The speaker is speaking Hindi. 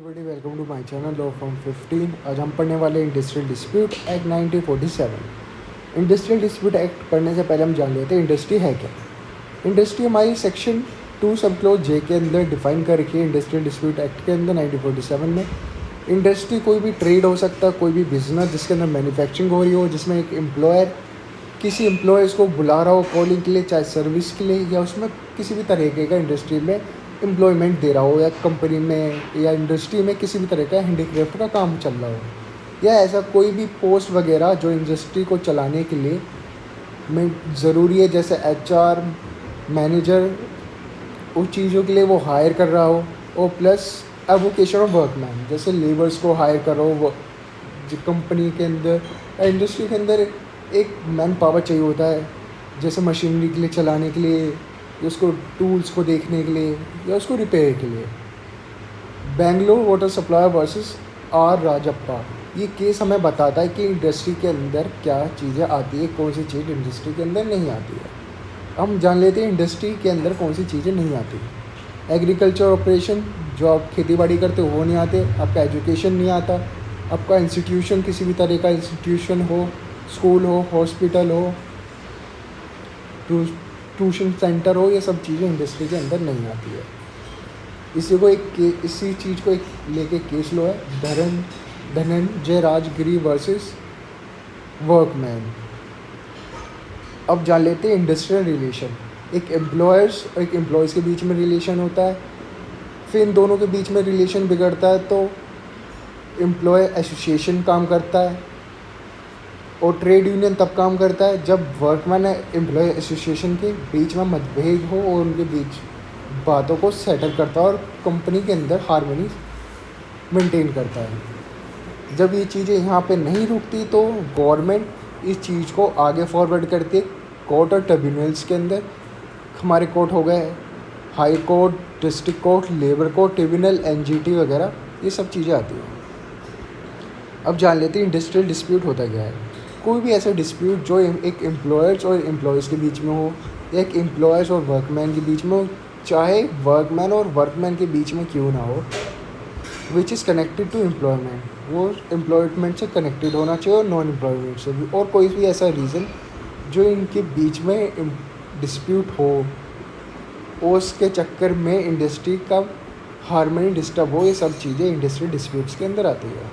Everybody welcome to my channel law from 15। आज हम पढ़ने वाले industrial dispute act 1947। Industrial dispute act पढ़ने से पहले हम जान लेते हैं इंडस्ट्री है क्या। इंडस्ट्री हमारी सेक्शन 2 सब क्लोज जे के अंदर डिफाइन कर रखी है। इंडस्ट्रियल डिस्प्यूट एक्ट के अंदर 1947 में इंडस्ट्री कोई भी ट्रेड हो सकता है, कोई भी बिजनेस जिसके अंदर मैन्युफैक्चरिंग हो रही हो, जिसमें एक एम्प्लॉयर किसी एम्प्लॉयज़ को बुला रहा हो कॉलिंग के लिए, चाहे सर्विस के लिए, या उसमें किसी भी तरीके का इंडस्ट्री में एम्प्लॉयमेंट दे रहा हो, या कंपनी में या इंडस्ट्री में किसी भी तरह का हैंडीक्राफ्ट का काम चल रहा हो, या ऐसा कोई भी पोस्ट वगैरह जो इंडस्ट्री को चलाने के लिए में ज़रूरी है, जैसे HR मैनेजर उस चीज़ों के लिए वो हायर कर रहा हो, और प्लस एवोकेशन ऑफ वर्कमैन, जैसे लेबर्स को हायर करो वो जो कंपनी के अंदर या इंडस्ट्री के अंदर एक मैन पावर चाहिए होता है, जैसे मशीनरी के लिए चलाने के लिए, या उसको टूल्स को देखने के लिए, या उसको रिपेयर के लिए। Bangalore water supply versus R Rajappa, ये केस हमें बताता है कि इंडस्ट्री के अंदर क्या चीज़ें आती है, कौन सी चीज़ इंडस्ट्री के अंदर नहीं आती है। हम जान लेते हैं इंडस्ट्री के अंदर कौन सी चीज़ें नहीं आती। एग्रीकल्चर ऑपरेशन, जो आप खेती बाड़ी करते हो वो नहीं आते, आपका एजुकेशन नहीं आता, आपका इंस्टीट्यूशन किसी भी तरह का इंस्टीट्यूशन हो, स्कूल हो, हॉस्पिटल हो, ट्यूशन सेंटर हो, ये सब चीज़ें इंडस्ट्री के अंदर नहीं आती है। इसी चीज़ को एक लेके केस लो है, धनंजय राजगिरी वर्सेस वर्कमैन। अब जान लेते हैं इंडस्ट्रियल रिलेशन। एक एम्प्लॉयर्स और एक एम्प्लॉयज़ के बीच में रिलेशन होता है, फिर इन दोनों के बीच में रिलेशन बिगड़ता है तो एम्प्लॉय एसोसिएशन काम करता है, और ट्रेड यूनियन तब काम करता है जब वर्कमैन एम्प्लॉय एसोसिएशन के बीच में मतभेद हो और उनके बीच बातों को सेटल करता है और कंपनी के अंदर हार्मनी मेंटेन करता है। जब ये चीज़ें यहाँ पे नहीं रुकती तो गवर्नमेंट इस चीज़ को आगे फॉरवर्ड करती है कोर्ट और ट्रिब्यूनल्स के अंदर। हमारे कोर्ट हो गए high court, district court, labour court, tribunal, NGT वगैरह, ये सब चीज़ें आती हैं। अब जान लेते हैं इंडस्ट्रियल डिस्प्यूट होता क्या है। कोई भी ऐसा डिस्प्यूट जो एक एम्प्लॉयर्स और एम्प्लॉयज़ के बीच में हो, या एक एम्प्लॉयर्स और वर्कमैन के बीच में हो, चाहे वर्कमैन और वर्कमैन के बीच में क्यों ना हो, which is connected to employment, वो एम्प्लॉयमेंट से कनेक्टेड होना चाहिए और नॉन एम्प्लॉयमेंट से भी, और कोई भी ऐसा रीज़न जो इनके बीच में डिस्प्यूट हो, उसके चक्कर में इंडस्ट्री का हार्मनी डिस्टर्ब हो, ये सब चीज़ें इंडस्ट्रियल डिस्प्यूट्स के अंदर आती है।